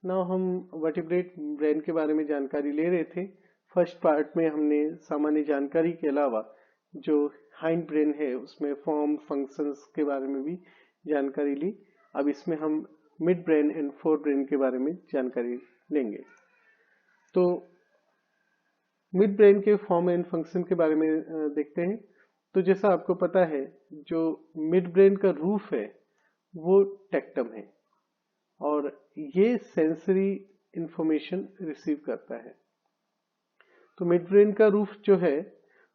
Now हम vertebrate brain के बारे में जानकारी ले रहे थे। फर्स्ट पार्ट में हमने सामान्य जानकारी के अलावा जो हाइंड ब्रेन है उसमें फॉर्म फंक्शंस के बारे में भी जानकारी ली। अब इसमें हम mid brain and fore brain के बारे में जानकारी लेंगे। तो मिड ब्रेन के फॉर्म एंड फंक्शन के बारे में देखते हैं। तो जैसा आपको पता है, जो मिड ब्रेन का रूफ है वो टेक्टम है और ये सेंसरी इंफॉर्मेशन रिसीव करता है। तो मिड ब्रेन का रूफ जो है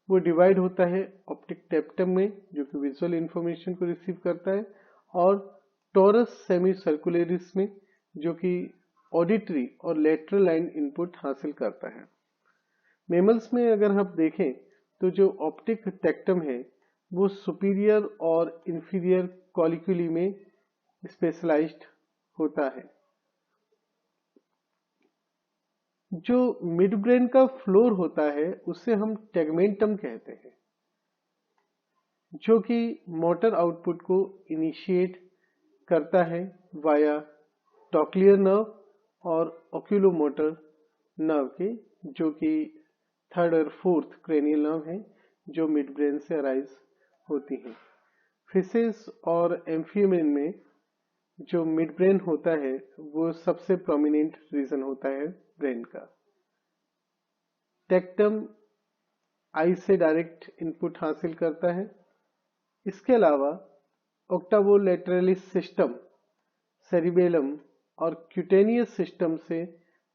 वो डिवाइड होता है ऑप्टिक टेप्टम में, जो कि विजुअल इंफॉर्मेशन को रिसीव करता है, और टोरस सेमी सर्कुलरिस में, जो कि ऑडिटरी और लेटरल लाइन इनपुट हासिल करता है। मेमल्स में अगर हम देखें तो जो ऑप्टिक टेक्टम है वो सुपीरियर और इंफीरियर कॉलिक्यूली में स्पेशलाइज्ड होता है। जो मिड ब्रेन का फ्लोर होता है उसे हम टेगमेंटम कहते हैं, जो कि मोटर आउटपुट को इनिशिएट करता है वाया टॉक्लियर नर्व और ओक्यूलोमोटर नर्व के, जो कि थर्ड और फोर्थ क्रेनियल नर्व है जो मिड ब्रेन से अराइज होती हैं। फिशेस और एम्फीबियन में जो मिड ब्रेन होता है वो सबसे प्रोमिनेंट रीजन होता है ब्रेन का। टेक्टम आई से डायरेक्ट इनपुट हासिल करता है। इसके अलावा ऑक्टावोलेटरलिस सिस्टम, सेरिबेलम और क्यूटेनियस सिस्टम से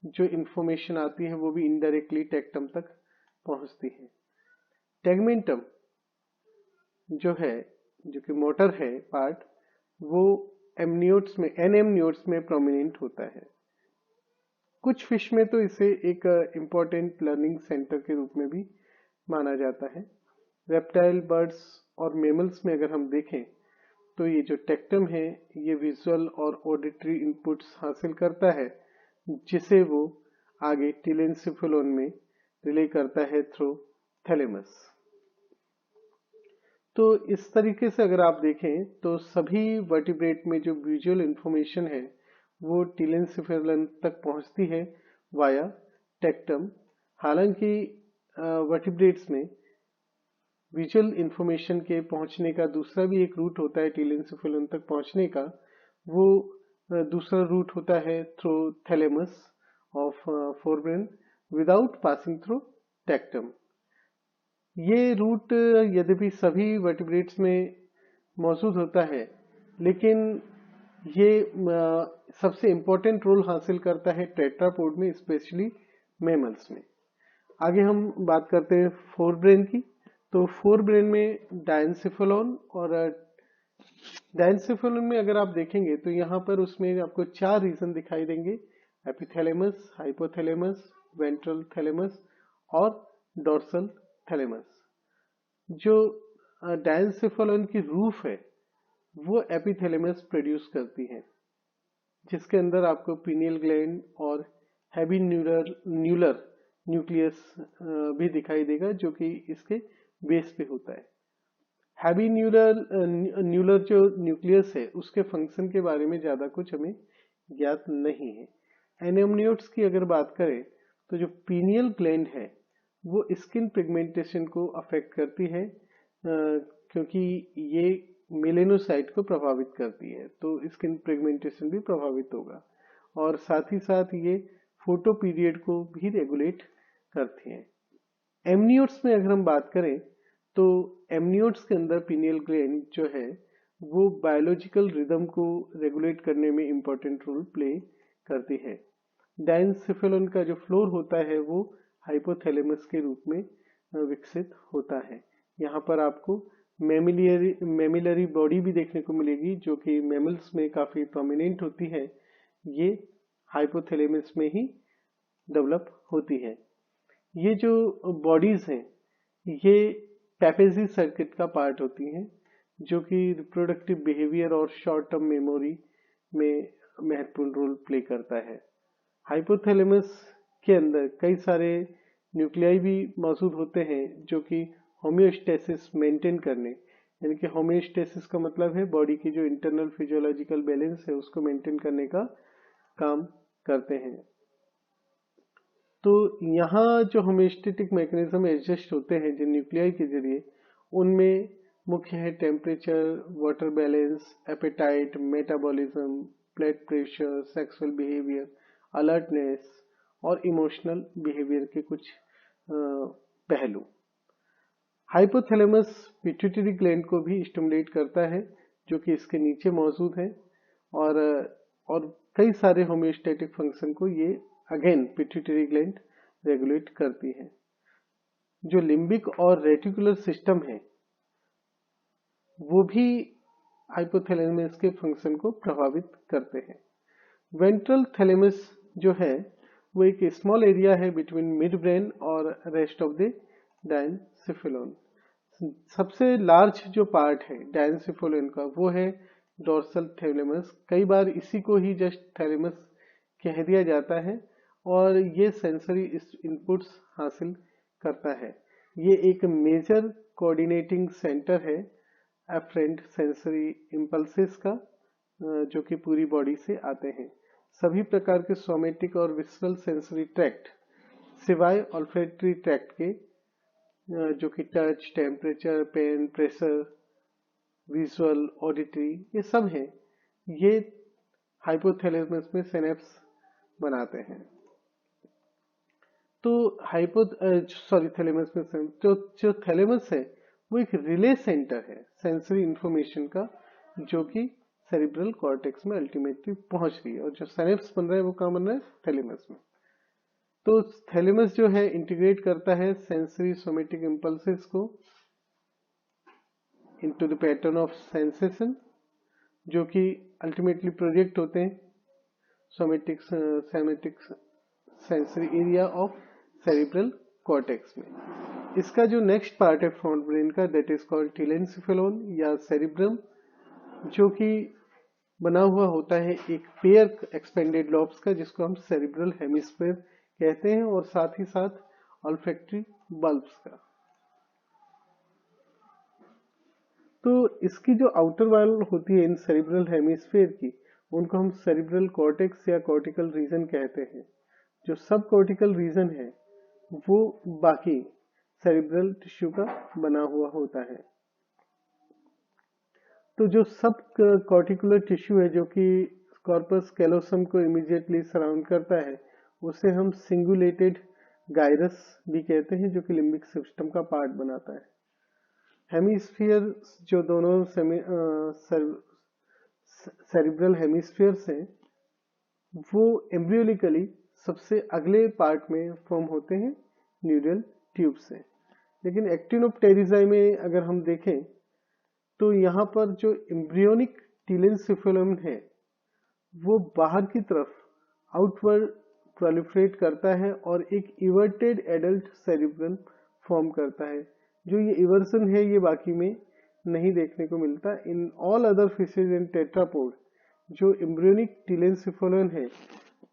जो इंफॉर्मेशन आती है वो भी इनडायरेक्टली टेक्टम तक पहुंचती है। टेगमेंटम जो है, जो कि मोटर है पार्ट, वो एमनियोट्स में, एनएमनियोट्स में प्रोमिनेंट होता है। कुछ फिश में तो इसे एक इम्पोर्टेंट लर्निंग सेंटर के रूप में भी माना जाता है। रेप्टाइल, बर्ड्स और मेमल्स में अगर हम देखें तो ये जो टेक्टम है ये विजुअल और ऑडिटरी इनपुट्स हासिल करता है, जिसे वो आगे टीलेंसिफेलोन में रिले करता है थ्रू थैलेमस। तो इस तरीके से अगर आप देखें तो सभी वर्टिब्रेट में जो विजुअल इंफॉर्मेशन है वो टीलेंसिफेलोन तक पहुंचती है वाया टेक्टम। हालांकि वर्टिब्रेट्स में विजुअल इंफॉर्मेशन के पहुंचने का दूसरा भी एक रूट होता है टीलेंसिफेलोन तक पहुंचने का। वो दूसरा रूट होता है through thalamus of forebrain without passing through tectum. ये रूट यद्यपि सभी वर्टिब्रेट्स में मौजूद होता है, लेकिन ये सबसे इंपॉर्टेंट रोल हासिल करता है टेट्रापोड में, स्पेशली मेमल्स में। आगे हम बात करते हैं फोर ब्रेन की। तो फोर ब्रेन में डायनसेफेलॉन, और डायनसेफेलॉन में अगर आप देखेंगे तो यहाँ पर उसमें आपको 4 रीजन दिखाई देंगे: एपिथैलेमस, हाइपोथैलेमस, वेंट्रल थैलेमस और डोर्सल थैलेमस। जो डायनसेफेलॉन की रूफ है वो एपिथैलेमस प्रोड्यूस करती है, जिसके अंदर आपको पीनियल ग्लैंड और हैवी न्यूलर न्यूक्लियस भी दिखाई देगा, जो कि इसके बेस पे होता है। हैवी न्यूलर जो न्यूक्लियस है उसके फंक्शन के बारे में ज्यादा कुछ हमें ज्ञात नहीं है। एनेमनियोट्स की अगर बात करें तो जो पीनियल ग्लैंड है वो स्किन पिगमेंटेशन को अफेक्ट करती है, क्योंकि ये मेलेनोसाइट को प्रभावित करती है, तो स्किन पिगमेंटेशन भी प्रभावित होगा। और साथ ही साथ ये फोटो पीरियड को भी रेगुलेट करती है। एमनियोट्स में अगर हम बात करें तो एमनियोट्स के अंदर पीनियल ग्लैंड जो है वो बायोलॉजिकल रिदम को रेगुलेट करने में इंपॉर्टेंट रोल प्ले करती है। डायनसेफेलॉन का जो फ्लोर होता है वो हाइपोथैलेमस के रूप में विकसित होता है। यहाँ पर आपको मेमिलरी बॉडी भी देखने को मिलेगी, जो कि मैमल्स में काफी प्रोमिनेंट होती है। ये हाइपोथैलेमस में ही डेवलप होती है। ये जो बॉडीज हैं ये पैपेजी सर्किट का पार्ट होती हैं, जो कि रिप्रोडक्टिव बिहेवियर और शॉर्ट टर्म मेमोरी में महत्वपूर्ण रोल प्ले करता है। हाइपोथैलेमस के अंदर कई सारे न्यूक्लियाई भी मौजूद होते हैं, जो कि होम्योस्टेसिस मेंटेन करने, यानी कि होम्योस्टेसिस का मतलब है बॉडी की जो इंटरनल फिजियोलॉजिकल बैलेंस है उसको मेंटेन करने का काम करते हैं। तो यहाँ जो होम्योस्टेटिक मैकेनिज्म एडजस्ट होते हैं जो न्यूक्लियाई के जरिए, उनमें मुख्य है temperature, water balance, appetite, metabolism, blood pressure, sexual behaviour, alertness और इमोशनल बिहेवियर के कुछ पहलू। हाइपोथैलेमस पिट्यूटरी ग्लैंड को भी स्टिमुलेट करता है जो कि इसके नीचे मौजूद है, और कई सारे होम्योस्टेटिक फंक्शन को ये अगेन पिट्यूटरी ग्लैंड रेगुलेट करती है। जो लिम्बिक और रेटिकुलर सिस्टम है वो भी हाइपोथैलेमस के फंक्शन को प्रभावित करते हैं। वेंट्रल थैलेमस जो है वो एक स्मॉल एरिया है बिटवीन मिड ब्रेन और रेस्ट ऑफ द डायनसिफेलोन। सबसे लार्ज जो पार्ट है डायनसिफेलोन का वो है डोर्सल थैलेमस। कई बार इसी को ही जस्ट थैलेमस कह दिया जाता है, और ये सेंसरी इनपुट्स हासिल करता है। ये एक मेजर कोऑर्डिनेटिंग सेंटर है एफरेंट सेंसरी इम्पल्सेस का, जो कि पूरी बॉडी से आते हैं। सभी प्रकार के सोमेटिक और विसरल सेंसरी ट्रैक्ट सिवाय ऑल्फैक्टरी ट्रैक्ट के, जो कि touch, temperature, pain, pressure, visual, auditory, ये सब हैं, ये हाइपोथैलेमस में सिनेप्स बनाते हैं। तो थैलेमस में जो थैलेमस है वो एक रिले सेंटर है सेंसरी इंफॉर्मेशन का, जो कि सेरिब्रल कॉर्टेक्स में अल्टीमेटली पहुंच रही है, और जो सिनेप्स बन रहा है वो कहाँ बन रहा है? थैलेमस में। तो थैलेमस जो है इंटीग्रेट करता है सेंसरी सोमेटिक इम्पल्सेस को into the pattern of sensation, जो कि अल्टीमेटली प्रोजेक्ट होते हैं somatic sensory area of cerebral cortex में। इसका जो नेक्स्ट पार्ट है फ्रंट ब्रेन का, दैट इज कॉल्ड टीलेंसिफेलोन या सेरिब्रम, जो कि बना हुआ होता है एक पेयर एक्सपेंडेड लॉब्स का, जिसको हम सेरिब्रल हेमिस्फीयर कहते हैं, और साथ ही साथ ऑल्फैक्टरी बल्ब्स का। तो इसकी जो आउटर वॉल होती है इन सेरिब्रल हेमिस्फीयर की, उनको हम सेरिब्रल कॉर्टेक्स या कॉर्टिकल रीजन कहते हैं। जो सब कॉर्टिकल रीजन है वो बाकी सेरिब्रल टिश्यू का बना हुआ होता है। तो जो सब कॉर्टिकुलर टिश्यू है जो कि कॉर्पस कैलोसम को इमीडिएटली सराउंड करता है, उसे हम सिंगुलेटेड गायरस भी कहते हैं, जो कि लिम्बिक सिस्टम का पार्ट बनाता है। हेमिस्फीयर जो दोनों सेरिब्रल हेमिस्फीयर्स हैं वो एम्ब्रियोनिकली सबसे अगले पार्ट में फॉर्म होते हैं न्यूरल ट्यूब से। लेकिन एक्टिनोप्टेरिजाई में अगर हम देखें तो यहाँ पर जो एम्ब्रियोनिक टीलेंसिफेलोन है वो बाहर की तरफ आउटवर्ड प्रोलिफरेट करता है और एक इवर्टेड एडल्ट सेरिब्रम फॉर्म करता है। जो ये इवर्सन है ये बाकी में नहीं देखने को मिलता। In all other fishes and tetrapod जो एम्ब्रियोनिक टीलेंसिफेलोन है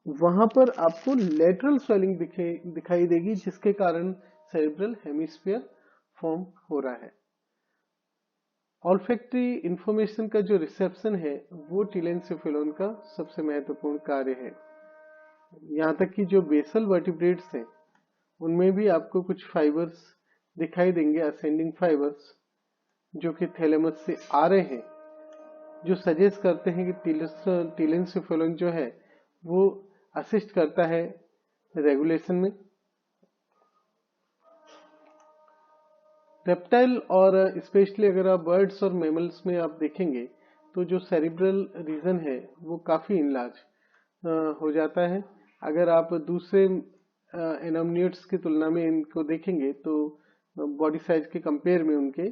वहां पर आपको लेटरल स्वेलिंग दिखाई देगी, जिसके कारण सेरिब्रल हेमिस्फीयर फॉर्म हो रहा है। ऑल्फैक्टरी इंफॉर्मेशन का जो रिसेप्शन है वो टीलेंसिफेलोन का सबसे महत्वपूर्ण कार्य है। यहाँ तक कि जो बेसल वर्टिब्रेट्स हैं उनमें भी आपको कुछ फाइबर्स दिखाई देंगे, असेंडिंग फाइबर्स, जो कि थैलेमस से आ रहे हैं, जो सजेस्ट करते हैं कि टीलेंसिफेलोन जो है वो असिस्ट करता है रेगुलेशन में। रेप्टाइल और स्पेशली अगर आप बर्ड्स और मैमल्स में आप देखेंगे तो जो सेरिब्रल रीजन है वो काफी इनलार्ज हो जाता है। अगर आप दूसरे एनामनियोट्स की तुलना में इनको देखेंगे तो बॉडी साइज के कंपेयर में उनके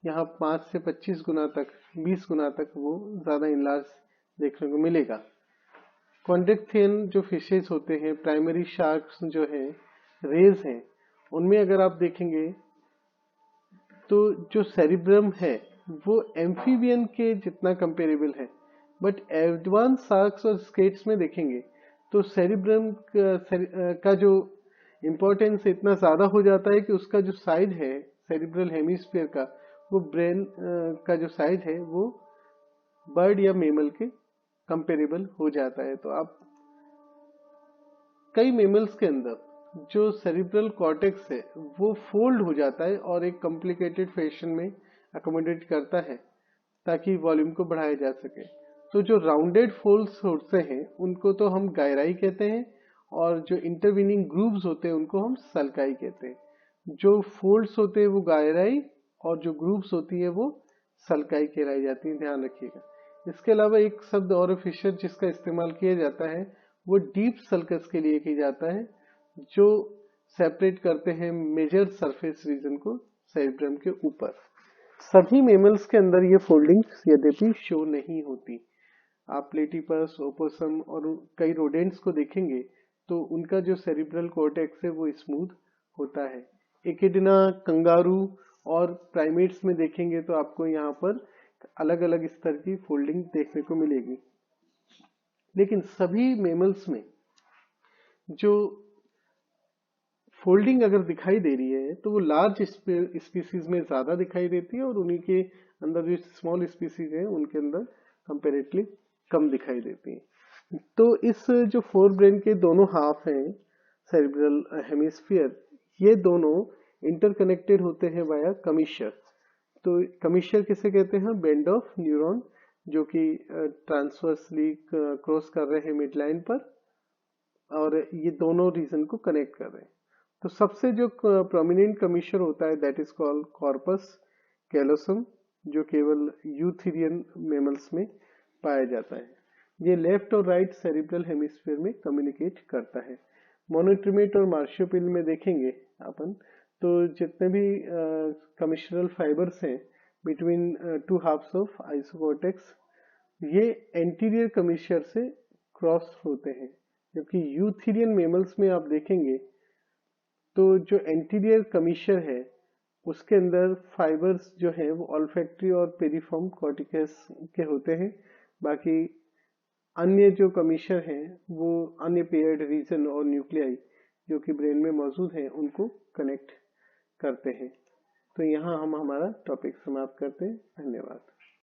यहाँ 5 से 25 गुना तक, 20 गुना तक वो ज्यादा इनलार्ज देखने को मिलेगा। कॉन्ड्रेक्थियन जो फिशेस होते हैं, प्राइमरी शार्क्स जो है, रेज हैं, उनमें अगर आप देखेंगे तो जो सेरिब्रम है वो एम्फीबियन के जितना कंपेरेबल है, बट एडवांस शार्क्स और स्केट्स में देखेंगे तो सेरिब्रम का जो इम्पोर्टेंस इतना ज्यादा हो जाता है कि उसका जो साइज है सेरिब्रल हेमिस्फीयर का, वो ब्रेन का जो साइज है वो बर्ड या मेमल के कंपेरेबल हो जाता है। तो आप कई मेमल्स के अंदर जो सेरिब्रल कॉर्टेक्स है वो फोल्ड हो जाता है और एक कॉम्प्लिकेटेड फैशन में अकोमोडेट करता है ताकि वॉल्यूम को बढ़ाया जा सके। तो जो राउंडेड फोल्ड्स होते हैं उनको तो हम गायराई कहते हैं, और जो इंटरवीनिंग ग्रूव्स होते हैं उनको हम सल्काई कहते हैं। जो फोल्ड्स होते हैं वो गायराई और जो ग्रूव्स होती है वो सल्काई कहलाई जाती है, ध्यान रखिएगा। इसके अलावा एक शब्द और फिशर जिसका इस्तेमाल किया जाता है वो डीप सल्कस के लिए किया जाता है, जो सेपरेट करते हैं मेजर सरफेस रीजन को सेरिब्रम के ऊपर। सभी मेमल्स के अंदर ये फोल्डिंग्स यद्यपि शो नहीं होती। आप प्लेटिपस, ओपोसम और कई रोडेंट्स को देखेंगे तो उनका जो सेरिब्रल कॉर्टेक्स है वो स्मूथ होता है। एकिडना, कंगारू और प्राइमेट्स में देखेंगे तो आपको यहाँ पर अलग अलग स्तर की फोल्डिंग देखने को मिलेगी। लेकिन सभी मेमल्स में जो फोल्डिंग अगर दिखाई दे रही है तो वो लार्ज स्पीसीज में ज्यादा दिखाई देती है और उन्हीं के अंदर जो स्मॉल स्पीसीज है उनके अंदर कंपेरेटिवली कम दिखाई देती है। तो इस जो फोर ब्रेन के दोनों हाफ हैं सेरिब्रल हेमिस्फीयर, ये दोनों इंटरकनेक्टेड होते हैं वाया कमीशर। तो कमीशर किसे कहते हैं? बैंड ऑफ न्यूरॉन जो कि ट्रांसवर्सली क्रॉस कर रहे हैं मिड लाइन पर और ये दोनों रीजन को कनेक्ट कर रहे हैं। तो सबसे जो प्रोमिनेंट कमीशर होता है that is called corpus callosum, जो केवल यूथेरियन मेमल्स में पाया जाता है। ये लेफ्ट और राइट सेरिब्रल हेमिस्फीयर में कम्युनिकेट करता है। मोनोट्रिमेट और मार्शियोपिल में देखेंगे अपन तो जितने भी कमीशरल फाइबर्स हैं बिटवीन टू हाफ्स ऑफ आइसोकॉर्टेक्स, ये एंटीरियर कमीशर से क्रॉस होते हैं, जबकि यूथेरियन मेमल्स में आप देखेंगे तो जो एंटीरियर कमीशर है उसके अंदर फाइबर्स जो हैं वो ऑल्फैक्टरी और पेरिफॉर्म कॉर्टिकस के होते हैं। बाकी अन्य जो कमीशर हैं वो अन्य पेयर्ड रीजन और न्यूक्लियाई जो कि ब्रेन में मौजूद हैं उनको कनेक्ट करते हैं। तो यहाँ हम हमारा टॉपिक समाप्त करते हैं। धन्यवाद।